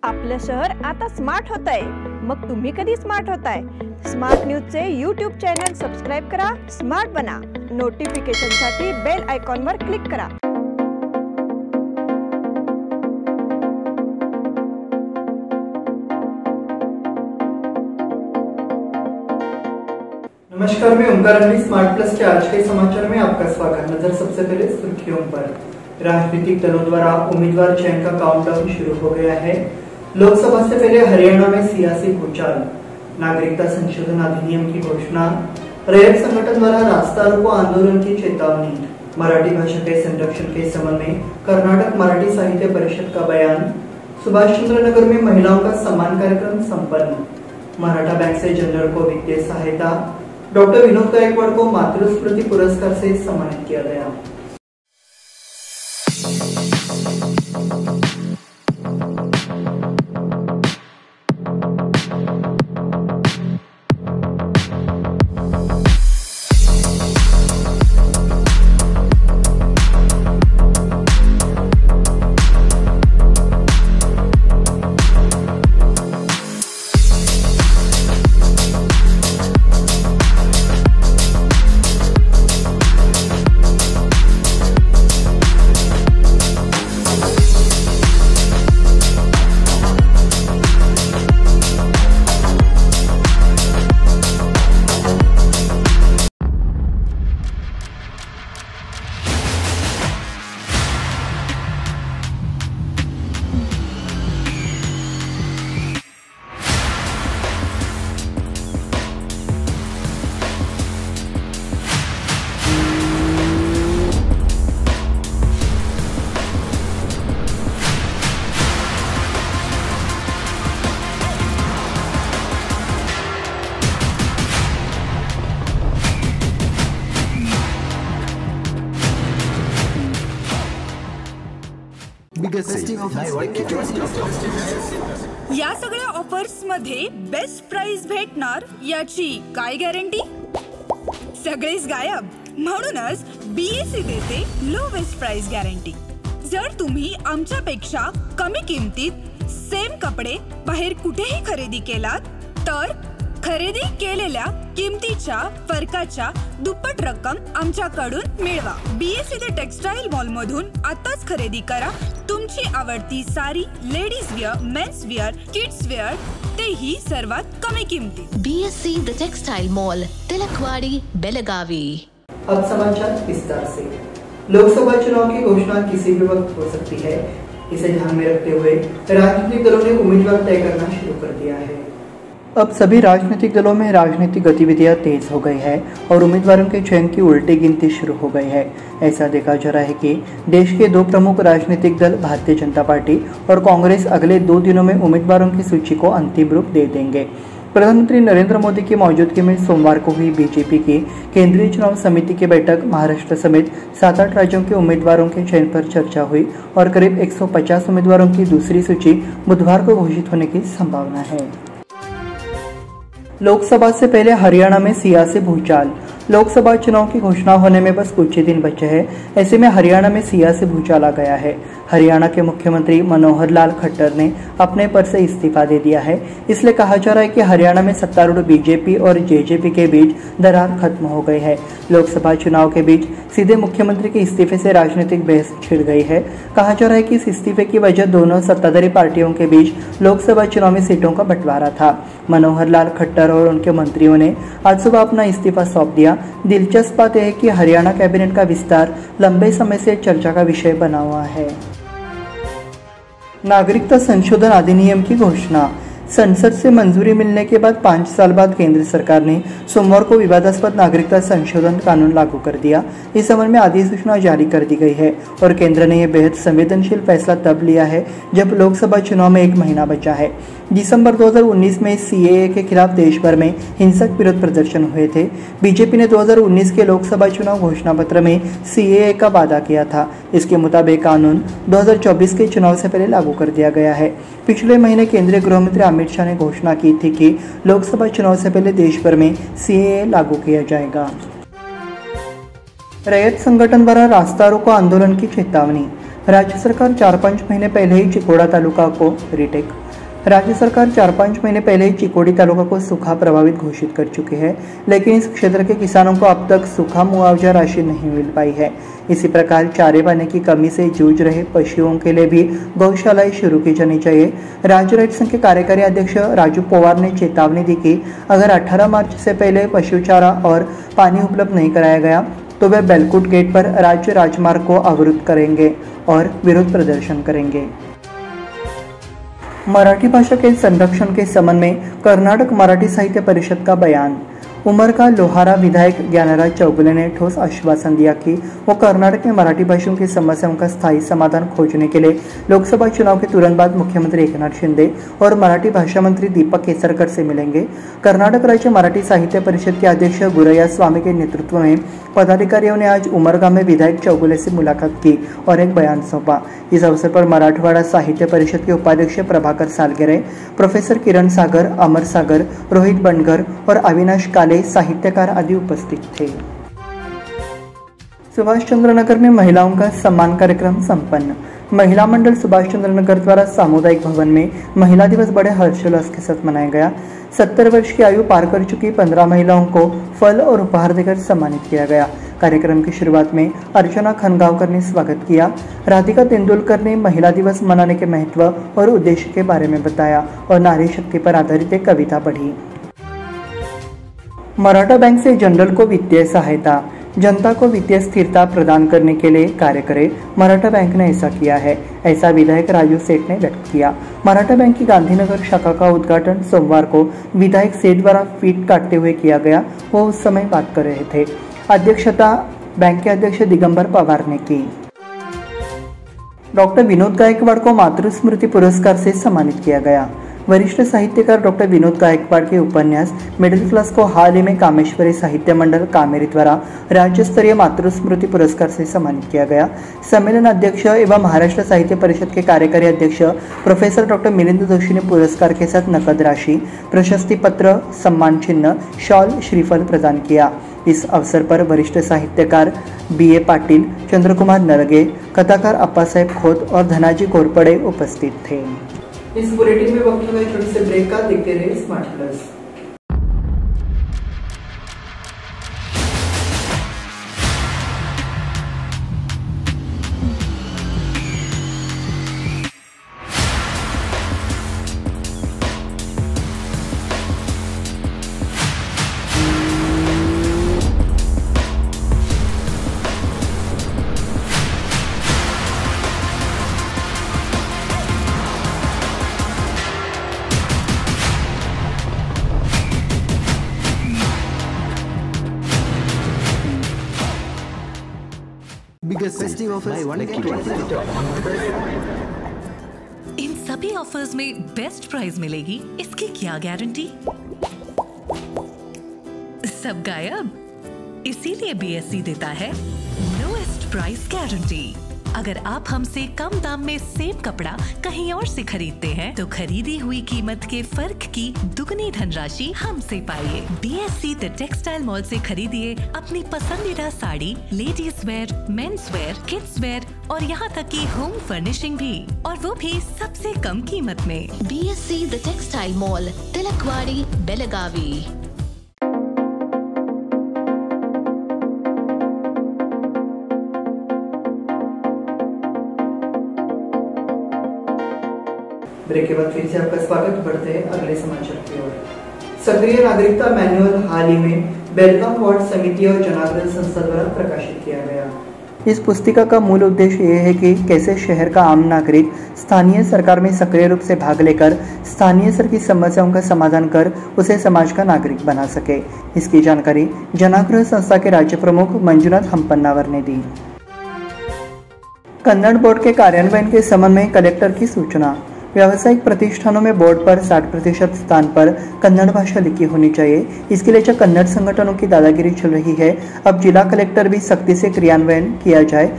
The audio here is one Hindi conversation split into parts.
आपलं शहर आता स्मार्ट होत आहे। मग तुम्ही कधी स्मार्ट होताय? स्मार्ट न्यूजचे यूट्यूब चॅनल सबस्क्राइब करा, स्मार्ट बना। नोटिफिकेशनसाठी बेल आयकॉनवर क्लिक करा। नमस्कार, मैं ओमकार अली। स्मार्ट प्लस के आज के समाचार में आपका स्वागत। नजर सबसे पहले सुर्खियों पर। राजनीतिक दलों द्वारा उम्मीदवार चयन का काउंटडाउन शुरू हो गया है। लोकसभा से पहले हरियाणा में सियासी भूचाल, नागरिकता संशोधन अधिनियम की घोषणा, रैयत संगठन द्वारा रास्ता रोको आंदोलन की चेतावनी, मराठी भाषा के संरक्षण के संबंध में कर्नाटक मराठी साहित्य परिषद का बयान, सुभाष चंद्र नगर में महिलाओं का सम्मान कार्यक्रम संपन्न, मराठा बैंक से जनरल को वित्तीय सहायता, डॉक्टर विनोद गायकवाड़ को मातृस्मृति पुरस्कार से सम्मानित किया गया। या सगळ्या ऑफर्स मध्ये बेस्ट प्राइस भेटणार याची काय गॅरंटी? सगळेच गायब। म्हणूनच बीएससी देते लोवेस्ट प्राइस गॅरंटी। जर तुम्ही आमच्यापेक्षा कमी किमतीत सेम कपडे बाहेर कुठेही खरेदी केलात तर खरेदी केलेल्या किमतीच्या फरकाच्या दुप्पट रक्कम आमच्याकडून मिळवा। बीएससी द टेक्सटाईल मॉल मधून आताच खरेदी करा तुमची आवडती sari, ladies wear, mens wear, kids wear, तेही सर्वात कमी किमतीत। BSC the textile mall, Tilakwadi, Belagavi. अब समाचार विस्तार से। लोकसभा चुनाव की घोषणा किसी भी वक्त हो सकती है। इसे ध्यान में रखते हुए राजनीतिक दलों ने उम्मीदवार तय करना शुरू कर दिया है। अब सभी राजनीतिक दलों में राजनीतिक गतिविधियां तेज हो गई है और उम्मीदवारों के चयन की उल्टी गिनती शुरू हो गई है। ऐसा देखा जा रहा है कि देश के दो प्रमुख राजनीतिक दल भारतीय जनता पार्टी और कांग्रेस अगले 2 दिनों में उम्मीदवारों की सूची को अंतिम रूप दे देंगे। प्रधानमंत्री नरेंद्र मोदी की मौजूदगी में सोमवार को हुई बीजेपी की केंद्रीय चुनाव समिति की बैठक महाराष्ट्र समेत 7-8 राज्यों के उम्मीदवारों के चयन पर चर्चा हुई और करीब 150 उम्मीदवारों की दूसरी सूची बुधवार को घोषित होने की संभावना है। लोकसभा से पहले हरियाणा में सियासी भूचाल। लोकसभा चुनाव की घोषणा होने में बस कुछ ही दिन बचे हैं। ऐसे में हरियाणा में सियासी भूचाल आ गया है। हरियाणा के मुख्यमंत्री मनोहर लाल खट्टर ने अपने पद से इस्तीफा दे दिया है। इसलिए कहा जा रहा है कि हरियाणा में सत्तारूढ़ बीजेपी और जेजेपी के बीच दरार खत्म हो गई है। लोकसभा चुनाव के बीच सीधे मुख्यमंत्री के इस्तीफे से राजनीतिक बहस छिड़ गई है। कहा जा रहा है कि इस इस्तीफे की वजह दोनों सत्ताधारी पार्टियों के बीच लोकसभा चुनाव में सीटों का बंटवारा था। मनोहर लाल खट्टर और उनके मंत्रियों ने आज सुबह अपना इस्तीफा सौंप दिया। दिलचस्प बात यह है कि हरियाणा कैबिनेट का विस्तार लंबे समय से चर्चा का विषय बना हुआ है। नागरिकता संशोधन अधिनियम की घोषणा। संसद से मंजूरी मिलने के बाद 5 साल बाद केंद्र सरकार ने सोमवार को विवादास्पद नागरिकता संशोधन कानून लागू कर दिया। इस संबंध में अधिसूचना जारी कर दी गई है और केंद्र ने यह बेहद संवेदनशील फैसला तब लिया है जब लोकसभा चुनाव में 1 महीना बचा है। दिसंबर 2019 में सीएए के खिलाफ देश भर में हिंसक विरोध प्रदर्शन हुए थे। बीजेपी ने 2019 के लोकसभा चुनाव घोषणा पत्र में सीएए का वादा किया था। इसके मुताबिक कानून 2024 के चुनाव से पहले लागू कर दिया गया है। पिछले महीने केंद्रीय गृह मंत्री अमित शाह ने घोषणा की थी कि लोकसभा चुनाव से पहले देश भर में सीएए लागू किया जाएगा। रैयत संगठन द्वारा रास्ता रोको आंदोलन की चेतावनी। राज्य सरकार 4-5 महीने पहले ही चिकोड़ा तालुका को रिटेक। राज्य सरकार 4-5 महीने पहले ही चिकोड़ी तालुका को सूखा प्रभावित घोषित कर चुकी है, लेकिन इस क्षेत्र के किसानों को अब तक सूखा मुआवजा राशि नहीं मिल पाई है। इसी प्रकार चारे पानी की कमी से जूझ रहे पशुओं के लिए भी गौशालाएं शुरू की जानी चाहिए। राज्य रैत संघ के कार्यकारी अध्यक्ष राजू पवार ने चेतावनी दी कि अगर 18 मार्च से पहले पशु चारा और पानी उपलब्ध नहीं कराया गया तो वे बेलकुट गेट पर राज्य राजमार्ग को अवरुद्ध करेंगे और विरोध प्रदर्शन करेंगे। मराठी भाषा के संरक्षण के संबंध में कर्नाटक मराठी साहित्य परिषद का बयान। उमरगा लोहारा विधायक ज्ञानराज चौगुले ने ठोस आश्वासन दिया कि वो कर्नाटक में मराठी भाषियों की समस्याओं का स्थायी समाधान खोजने के लिए लोकसभा चुनाव के तुरंत बाद मुख्यमंत्री एकनाथ शिंदे और मराठी भाषा मंत्री दीपक केसरकर से मिलेंगे। कर्नाटक राज्य मराठी साहित्य परिषद के अध्यक्ष गुरैया स्वामी के नेतृत्व में पदाधिकारियों ने आज उमरगा में विधायक चौगुले से मुलाकात की और एक बयान सौंपा। इस अवसर पर मराठवाड़ा साहित्य परिषद के उपाध्यक्ष प्रभाकर सालगेरे, प्रोफेसर किरण सागर, अमर सागर, रोहित बनगर और अविनाश काले साहित्यकार आदि उपस्थित थे। सुभाष चंद्र नगर में महिलाओं का सम्मान कार्यक्रम संपन्न। महिला मंडल सुभाष चंद्र नगर द्वारा सामुदायिक भवन में महिला दिवस बड़े हर्षोल्लास के साथ मनाया गया। 70 वर्ष की आयु पार कर चुकी 15 महिलाओं को फल और उपहार देकर सम्मानित किया गया। कार्यक्रम की शुरुआत में अर्चना खनगांवकर ने स्वागत किया। राधिका तेंदुलकर ने महिला दिवस मनाने के महत्व और उद्देश्य के बारे में बताया और नारी शक्ति पर आधारित एक कविता पढ़ी। मराठा बैंक से जनरल को वित्तीय सहायता। जनता को वित्तीय स्थिरता प्रदान करने के लिए कार्य करे, मराठा बैंक ने ऐसा किया है, ऐसा विधायक राजू सेठ ने व्यक्त किया। मराठा बैंक की गांधीनगर शाखा का उद्घाटन सोमवार को विधायक सेठ द्वारा फीट काटते हुए किया गया। वो उस समय बात कर रहे थे। अध्यक्षता बैंक के अध्यक्ष दिगंबर पवार ने की। डॉक्टर विनोद गायकवाड़ को मातृस्मृति पुरस्कार से सम्मानित किया गया। वरिष्ठ साहित्यकार डॉक्टर विनोद गायकवाड़ के उपन्यास मिडिल क्लास को हाल ही में कामेश्वरी साहित्य मंडल कामेरी द्वारा राज्य स्तरीय मातृस्मृति पुरस्कार से सम्मानित किया गया। सम्मेलन अध्यक्ष एवं महाराष्ट्र साहित्य परिषद के कार्यकारी अध्यक्ष प्रोफेसर डॉक्टर मिलिंद जोशी ने पुरस्कार के साथ नकद राशि, प्रशस्ति पत्र, सम्मान चिन्ह, शॉल, श्रीफल प्रदान किया। इस अवसर पर वरिष्ठ साहित्यकार BA पाटिल, चंद्रकुमार नरगे, कथाकार अप्पासाहेब खोत और धनाजी घोरपड़े उपस्थित थे। इस बुलेटिन में वक्त हुआ छोटे से ब्रेक का। देखते रहे स्मार्ट प्लस। इन सभी ऑफर्स में बेस्ट प्राइस मिलेगी, इसकी क्या गारंटी? सब गायब, इसीलिए BSE देता है लोएस्ट प्राइस गारंटी। अगर आप हमसे कम दाम में सेम कपड़ा कहीं और से खरीदते हैं तो खरीदी हुई कीमत के फर्क की दुगनी धनराशि हमसे पाइए। BSE द टेक्सटाइल मॉल से खरीदिए अपनी पसंदीदा sari, ladies wear, men's wear, kids where और यहाँ तक की होम फर्निशिंग भी, और वो भी सबसे कम कीमत में। BSE the textile mall, Tilakwadi, Belagavi. Break के बाद फिर से आपका स्वागत। बढ़ते हैं अगले समाचार की ओर। सक्रिय नागरिकता मैनुअल हाल ही में बेलगाम वार्ड समिति और जनाग्रह संस्था द्वारा प्रकाशित किया गया। इस पुस्तिका का मूल उद्देश्य यह है कि कैसे शहर का आम नागरिक स्थानीय सरकार में सक्रिय रूप से भाग लेकर स्थानीय स्तर की समस्याओं का समाधान कर उसे समाज का नागरिक बना सके। इसकी जानकारी जनाग्रह संस्था के राज्य प्रमुख मंजुनाथ हम्पन्नावर ने दी। कन्नड़ बोर्ड के कार्यान्वयन के संबंध में कलेक्टर की सूचना। व्यावसायिक प्रतिष्ठानों में बोर्ड पर 60% स्थान पर कन्नड़ भाषा लिखी होनी चाहिए। इसके लिए जो कन्नड़ संगठनों की दादागिरी चल रही है, अब जिला कलेक्टर भी सख्ती से क्रियान्वयन किया जाए,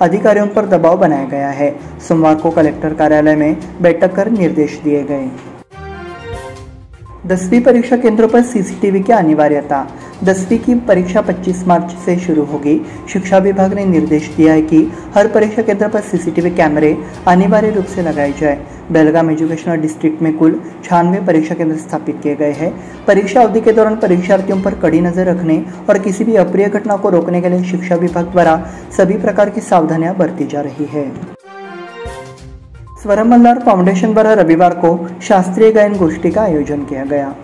अधिकारियों पर दबाव बनाया गया है। सोमवार को कलेक्टर कार्यालय में बैठक कर निर्देश दिए गए। 10वीं परीक्षा केंद्रों पर CCTV की अनिवार्यता। 10वीं की परीक्षा 25 मार्च से शुरू होगी। शिक्षा विभाग ने निर्देश दिया है कि हर परीक्षा केंद्र पर सीसीटीवी कैमरे अनिवार्य रूप से लगाए जाए। बेलगाम एजुकेशनल डिस्ट्रिक्ट में कुल 96 परीक्षा केंद्र स्थापित किए गए हैं। परीक्षा अवधि के दौरान परीक्षार्थियों पर कड़ी नजर रखने और किसी भी अप्रिय घटना को रोकने के लिए शिक्षा विभाग द्वारा सभी प्रकार की सावधानियां बरती जा रही है। स्वरम मल्हार फाउंडेशन द्वारा रविवार को शास्त्रीय गायन गोष्ठी का आयोजन किया गया।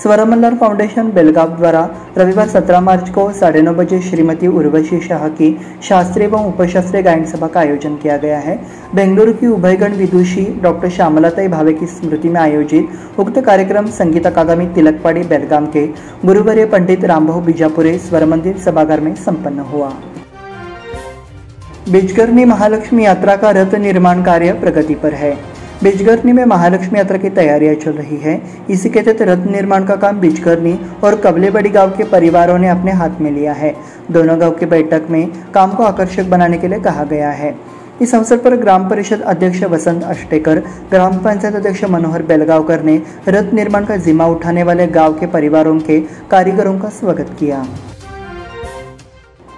स्वरम मल्हार फाउंडेशन बेलगाव द्वारा रविवार 17 मार्च को 9:30 बजे श्रीमती उर्वशी शाह की शास्त्रीय व उपशास्त्रीय गायन सभा का आयोजन किया गया है। बेंगलुरु की उभयगण विदुषी डॉक्टर श्यामलाताई भावे की स्मृति में आयोजित उक्त कार्यक्रम संगीत अकादमी तिलकवाड़ी बेलगाम के गुरुवर्य पंडित रामभाऊ बिजापुरे स्वर मंदिर सभागार में संपन्न हुआ। बिजगर्नी महालक्ष्मी यात्रा का रथ निर्माण कार्य प्रगति पर है। बिजगर्नी में महालक्ष्मी यात्रा की तैयारियां चल रही है। इसी के तहत रथ निर्माण का काम बिजगर्नी और कबलेबड़ी गांव के परिवारों ने अपने हाथ में लिया है। दोनों गांव की बैठक में काम को आकर्षक बनाने के लिए कहा गया है। इस अवसर पर ग्राम परिषद अध्यक्ष वसंत अष्टेकर, ग्राम पंचायत अध्यक्ष मनोहर बेलगावकर ने रथ निर्माण का जिम्मा उठाने वाले गाँव के परिवारों के कारीगरों का स्वागत किया।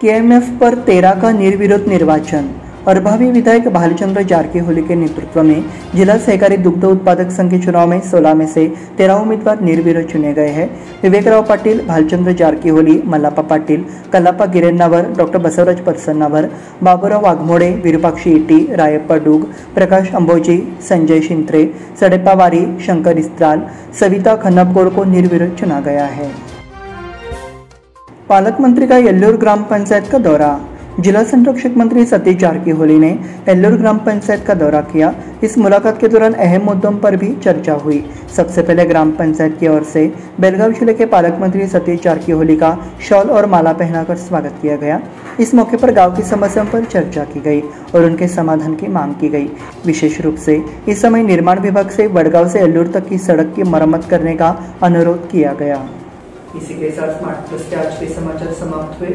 केएमएफ पर 13 का निर्विरोध निर्वाचन। प्रभावी विधायक भालचंद्र जारकीहोली के नेतृत्व में जिला सहकारी दुग्ध उत्पादक संघ के चुनाव में 16 में से 13 उम्मीदवार निर्विरोध चुने गए हैं। विवेकराव पाटील, भालचंद्र जारकीहोली, मल्लाप्पा पाटील, कल्लाप्पा गिरेन्नावर, डॉक्टर बसवराज परसन्नावर, बाबूराव वाघमोडे, विरूपाक्षी इटी, रायप्पा डूग, प्रकाश अंबोजी, संजय शिंत्रे, सडेप्पा वारी, शंकर इस्त्राल, सविता खन्नपगौड़ को निर्विरोध चुना गया है। पालक मंत्री का येल्लूर ग्राम पंचायत का दौरा। जिला संरक्षक मंत्री सतीश जारकीहोली ने येल्लूर ग्राम पंचायत का दौरा किया। इस मुलाकात के दौरान अहम मुद्दों पर भी चर्चा हुई। सबसे पहले ग्राम पंचायत की ओर से बेलगाव जिले के पालक मंत्री सतीश जारकीहोली का शॉल और माला पहनाकर स्वागत किया गया। इस मौके पर गांव की समस्याओं पर चर्चा की गई और उनके समाधान की मांग की गई। विशेष रूप से इस समय निर्माण विभाग से वडगांव से येल्लूर तक की सड़क की मरम्मत करने का अनुरोध किया गया। इसी के साथ स्मार्ट प्लस के आज के समाचार समाप्त हुए।